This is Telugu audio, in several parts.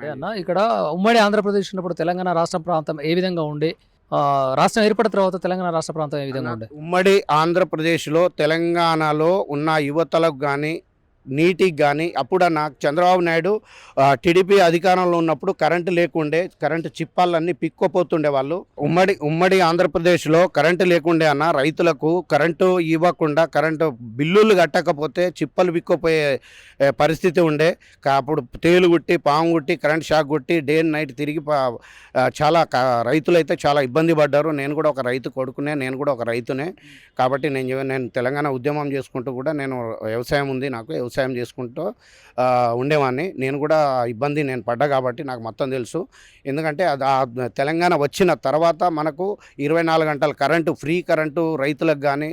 అంటే అన్న ఇక్కడ ఉమ్మడి ఆంధ్రప్రదేశ్ ఉన్నప్పుడు తెలంగాణ రాష్ట్ర ప్రాంతం ఏ విధంగా ఉండే రాష్ట్రం ఏర్పడిన తర్వాత తెలంగాణ రాష్ట్ర ప్రాంతం ఏ విధంగా ఉండే? ఉమ్మడి ఆంధ్రప్రదేశ్లో తెలంగాణలో ఉన్న యువతలకు కానీ నీటికి కానీ అప్పుడన్న చంద్రబాబు నాయుడు టీడీపీ అధికారంలో ఉన్నప్పుడు కరెంటు లేకుండే, కరెంటు చిప్పాలన్నీ పిక్కపోతుండే వాళ్ళు. ఉమ్మడి ఆంధ్రప్రదేశ్లో కరెంటు లేకుండే అన్న రైతులకు కరెంటు ఇవ్వకుండా కరెంటు బిల్లులు కట్టకపోతే చిప్పలు పిక్కపోయే పరిస్థితి ఉండే. అప్పుడు తేలు గుట్టి పాము గుట్టి కరెంట్ షాక్ కొట్టి డే అండ్ నైట్ తిరిగి చాలా రైతులైతే చాలా ఇబ్బంది పడ్డారు. నేను కూడా ఒక రైతు కొడుకునే, నేను కూడా ఒక రైతునే. కాబట్టి నేను తెలంగాణ ఉద్యమం చేసుకుంటూ కూడా నేను వ్యవసాయం ఉంది, నాకు వ్యవసాయం చేసుకుంటూ ఉండేవాడిని. నేను కూడా ఇబ్బంది నేను పడ్డా కాబట్టి నాకు మొత్తం తెలుసు. ఎందుకంటే తెలంగాణ వచ్చిన తర్వాత మనకు 24 గంటల కరెంటు, ఫ్రీ కరెంటు రైతులకు కానీ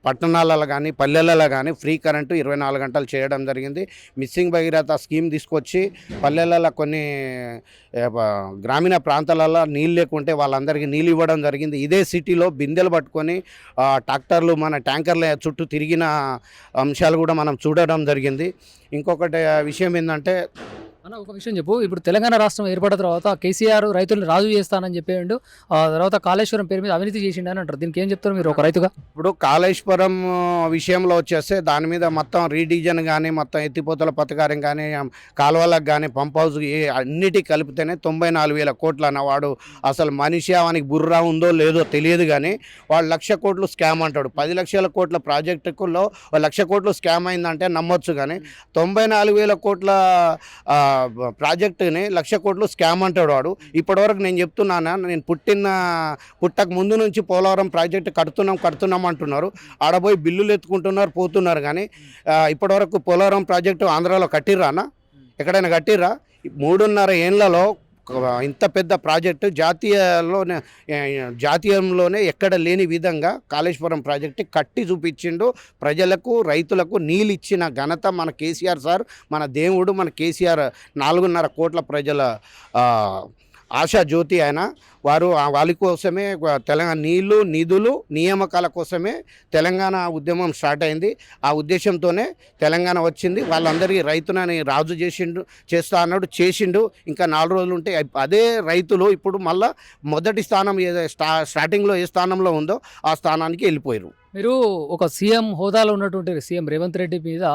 పట్టణాలలో కానీ పల్లెలలో కానీ ఫ్రీ కరెంటు 24 గంటలు చేయడం జరిగింది. మిస్సింగ్ భగీరథ స్కీమ్ తీసుకొచ్చి పల్లెలలో కొన్ని గ్రామీణ ప్రాంతాలలో నీళ్ళు లేకుంటే వాళ్ళందరికీ నీళ్ళు ఇవ్వడం జరిగింది. ఇదే సిటీలో బిందెలు పట్టుకొని ట్రాక్టర్లు మన ట్యాంకర్ల చుట్టూ తిరిగిన అంశాలు కూడా మనం చూడడం జరిగింది. ఇంకొకటి విషయం ఏంటంటే అన్న ఒక విషయం చెప్పు, ఇప్పుడు తెలంగాణ రాష్ట్రం ఏర్పడిన తర్వాత కేసీఆర్ రైతులను రాజు చేస్తానని చెప్పేయండు, ఆ తర్వాత కాళేశ్వరం పేరు మీద అవినీతి చేసిండు అని అంటారు. దీనికి ఏం చెప్తారు మీరు ఒక రైతుగా? ఇప్పుడు కాళేశ్వరం విషయంలో వచ్చేస్తే దాని మీద మొత్తం రీడిజన్ కానీ మొత్తం ఎత్తిపోతల పథకారం కానీ కాలువలకు కానీ పంప్ హౌస్ అన్నిటికీ కలిపితేనే 94,000 కోట్లు అన్నవాడు అసలు మనిషి వానికి బుర్రా ఉందో లేదో తెలియదు. కానీ వాడు 1,00,000 కోట్లు స్కామ్ అంటాడు. 10 లక్షల కోట్ల ప్రాజెక్టులో 1,00,000 కోట్లు స్కామ్ అయిందంటే నమ్మొచ్చు. కానీ 94,000 కోట్ల ప్రాజెక్టుని 1,00,000 కోట్లు స్కామ్ అంటాడు వాడు. ఇప్పటివరకు నేను చెప్తున్నాను, నేను పుట్టక ముందు నుంచి పోలవరం ప్రాజెక్టు కడుతున్నాం అంటున్నారు. ఆడపోయి బిల్లులు ఎత్తుకుంటున్నారు, పోతున్నారు. కానీ ఇప్పటివరకు పోలవరం ప్రాజెక్టు ఆంధ్రాలో కట్టిర్రానా? ఎక్కడైనా కట్టిర్రా? 3.5 ఏళ్లలో ఇంత పెద్ద ప్రాజెక్టు జాతీయంలోనే ఎక్కడ లేని విధంగా కాళేశ్వరం ప్రాజెక్టు కట్టి చూపించిండు. ప్రజలకు రైతులకు నీళ్ళు ఇచ్చిన ఘనత మన కేసీఆర్ సార్, మన దేవుడు, మన కేసీఆర్ 4.5 కోట్ల ప్రజల ఆశా జ్యోతి ఆయన. వాళ్ళ కోసమే తెలంగాణ నీళ్లు నిధులు నియామకాల కోసమే తెలంగాణ ఉద్యమం స్టార్ట్ అయింది. ఆ ఉద్దేశంతోనే తెలంగాణ వచ్చింది. వాళ్ళందరికీ రైతునని రాజు చేస్తా అన్నాడు, చేసిండు. ఇంకా 4 రోజులు ఉంటే అదే రైతులు ఇప్పుడు మళ్ళీ మొదటి స్థానం స్టార్టింగ్లో ఏ స్థానంలో ఉందో ఆ స్థానానికి వెళ్ళిపోయారు. మీరు ఒక సీఎం హోదాలో ఉన్నటువంటి సీఎం రేవంత్ రెడ్డి మీద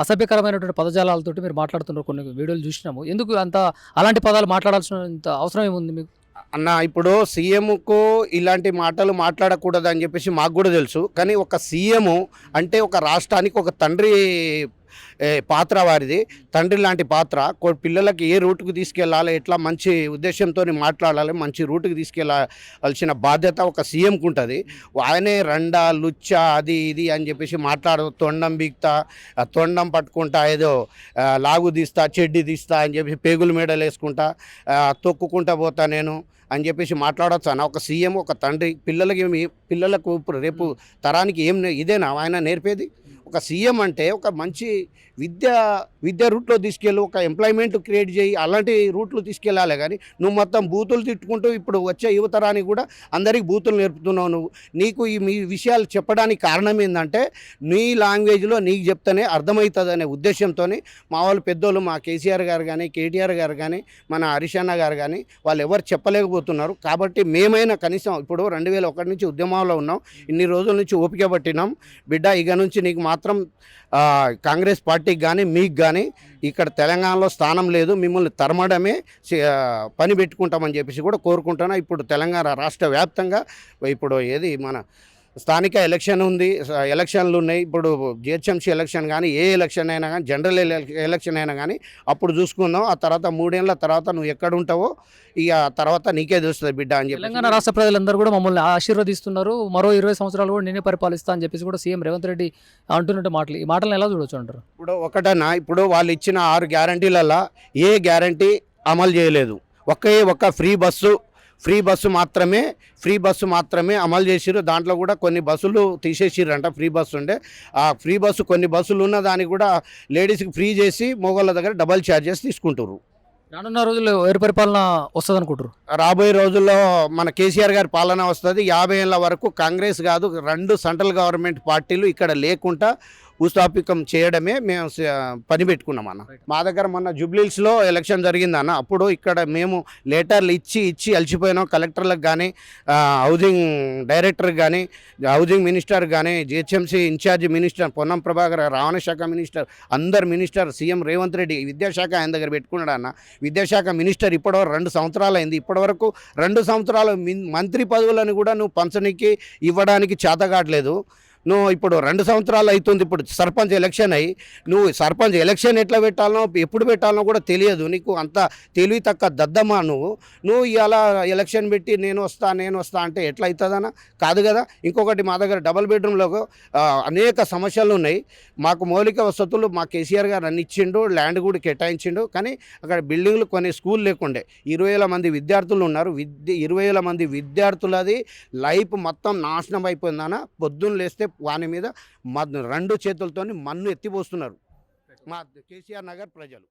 అసభ్యకరమైనటువంటి పదజాలాలతోటి మీరు మాట్లాడుతున్నారు. కొన్ని వీడియోలు చూసినాము. ఎందుకు అలాంటి పదాలు మాట్లాడాల్సిన అవసరం ఏముంది మీకు? అన్న ఇప్పుడు సీఎంకు ఇలాంటి మాటలు మాట్లాడకూడదని చెప్పేసి మాకు కూడా తెలుసు. కానీ ఒక సీఎం అంటే ఒక రాష్ట్రానికి ఒక తండ్రి పాత్ర వారిది, తండ్రి లాంటి పాత్ర. పిల్లలకి ఏ రూట్కి తీసుకెళ్ళాలి, ఎట్లా మంచి ఉద్దేశంతో మాట్లాడాలి, మంచి రూట్కి తీసుకెళ్ళాల్సిన బాధ్యత ఒక సీఎంకు ఉంటుంది. ఆయనే రండా లుచ్చా అది ఇది అని చెప్పేసి తొండం బీక్తా, తొండం పట్టుకుంటా, ఏదో లాగు తీస్తా, చెడ్డి తీస్తా అని చెప్పేసి పేగులు మేడలు వేసుకుంటా తొక్కుకుంటా పోతా నేను అని చెప్పేసి మాట్లాడచ్చు అన్న. ఒక సీఎం, ఒక తండ్రి పిల్లలకు రేపు తరానికి ఇదేనా ఆయన నేర్పేది? ఒక సీఎం అంటే ఒక మంచి విద్య రూట్లో తీసుకెళ్ళి ఒక ఎంప్లాయ్మెంట్ క్రియేట్ చేయి, అలాంటి రూట్లు తీసుకెళ్ళాలి. కానీ నువ్వు మొత్తం బూతులు తిట్టుకుంటూ ఇప్పుడు వచ్చే యువతరానికి కూడా అందరికీ బూతులు నేర్పుతున్నావు. నీకు మీ విషయాలు చెప్పడానికి కారణం ఏంటంటే నీ లాంగ్వేజ్లో నీకు చెప్తేనే అర్థమవుతుంది అనే ఉద్దేశంతో మా వాళ్ళు పెద్దోళ్ళు, మా కేసీఆర్ గారు కానీ కేటీఆర్ గారు కానీ మన హరీష్ అన్న గారు కానీ వాళ్ళు ఎవరు చెప్పలేకపోతున్నారు. కాబట్టి మేమైనా కనీసం ఇప్పుడు 2001 నుంచి ఉద్యమంలో ఉన్నాం, ఇన్ని రోజుల నుంచి ఓపిక పట్టినాం. బిడ్డ ఇక నుంచి నీకు మాత్రం కాంగ్రెస్ పార్టీకి కానీ మీకు కానీ ఇక్కడ తెలంగాణలో స్థానం లేదు, మిమ్మల్ని తరమడమే పని పెట్టుకుంటామని చెప్పేసి కూడా కోరుకుంటున్నా. ఇప్పుడు తెలంగాణ రాష్ట్ర వ్యాప్తంగా ఇప్పుడు మన స్థానిక ఎలక్షన్లు ఉన్నాయి. ఇప్పుడు జిహెచ్ఎంసీ ఎలక్షన్ కానీ ఏ ఎలక్షన్ అయినా కానీ జనరల్ ఎలక్షన్ అయినా కానీ అప్పుడు చూసుకుందాం. ఆ తర్వాత 3 ఏళ్ల తర్వాత నువ్వు ఎక్కడ ఉంటావో ఇక తర్వాత నీకే తెలుస్తుంది బిడ్డ అని చెప్పి తెలంగాణ రాష్ట్ర ప్రజలందరూ కూడా మమ్మల్ని ఆశీర్వదిస్తున్నారు. మరో 20 సంవత్సరాలు కూడా నేనే పరిపాలిస్తా అని చెప్పేసి కూడా సీఎం రేవంత్ రెడ్డి అంటున్నట్టు మాటలు, ఈ మాటలను ఎలా చూడొచ్చు అంటారు? ఇప్పుడు ఒకటన్నా, ఇప్పుడు వాళ్ళు ఇచ్చిన 6 గ్యారంటీలలో ఏ గ్యారంటీ అమలు చేయలేదు. ఒక్క ఫ్రీ బస్సు మాత్రమే అమలు చేసిరు. దాంట్లో కూడా కొన్ని బస్సులు తీసేసిరంట. ఫ్రీ బస్సు ఉండే ఆ ఫ్రీ బస్సు కొన్ని బస్సులు ఉన్న దానికి కూడా లేడీస్కి ఫ్రీ చేసి మొగోళ్ళ దగ్గర డబల్ ఛార్జెస్ తీసుకుంటారు. రానున్న రోజుల్లో ఎవరి పరిపాలన వస్తుంది అనుకుంటారు? రాబోయే రోజుల్లో మన కేసీఆర్ గారి పాలన వస్తుంది. 50 ఏళ్ళ వరకు కాంగ్రెస్ కాదు 2 సెంట్రల్ గవర్నమెంట్ పార్టీలు ఇక్కడ లేకుండా భూస్థాపికం చేయడమే మేము పని పెట్టుకున్నాం అన్న. మా దగ్గర మొన్న జూబ్లీహిల్స్లో ఎలక్షన్ జరిగిందన్న. అప్పుడు ఇక్కడ మేము లెటర్లు ఇచ్చి అలసిపోయినాం. కలెక్టర్లకు కానీ, హౌసింగ్ డైరెక్టర్కి కానీ, హౌసింగ్ మినిస్టర్ కానీ, GHMC incharge minister Ponnam Prabhakar, రవాణా శాఖ మినిస్టర్, అందరు మినిస్టర్, సీఎం రేవంత్ రెడ్డి విద్యాశాఖ ఆయన దగ్గర పెట్టుకున్నాడు అన్న. విద్యాశాఖ మినిస్టర్ ఇప్పటివరకు 2 సంవత్సరాలు అయింది. ఇప్పటివరకు 2 సంవత్సరాలు మంత్రి పదవులను కూడా నువ్వు పంచనీకి ఇవ్వడానికి చేతగాట్లేదు. నువ్వు ఇప్పుడు 2 సంవత్సరాలు అవుతుంది. ఇప్పుడు సర్పంచ్ ఎలక్షన్ అయ్యి నువ్వు సర్పంచ్ ఎలక్షన్ ఎట్లా పెట్టాలనో ఎప్పుడు పెట్టాలనో కూడా తెలియదు. నీకు అంత తెలివి తక్క దద్దమ్మా నువ్వు ఇలా ఎలక్షన్ పెట్టి నేను వస్తా అంటే ఎట్లా అవుతుందన్నా? కాదు కదా. ఇంకొకటి మా దగ్గర డబుల్ బెడ్రూమ్లో అనేక సమస్యలు ఉన్నాయి. మాకు మౌలిక వసతులు మా కేసీఆర్ గారు అన్ని ఇచ్చిండు, ల్యాండ్ కూడా కేటాయించిండు. కానీ అక్కడ బిల్డింగ్లు కొన్ని స్కూల్ లేకుండే. 20,000 మంది విద్యార్థులు ఉన్నారు. 20,000 మంది విద్యార్థులది లైఫ్ మొత్తం నాశనం అయిపోయిందన్న. పొద్దున్న లేస్తే వాని మీద 2 చేతులతోని మన్ను ఎత్తిపోస్తున్నారు మా కేసీఆర్ నగర్ ప్రజలు.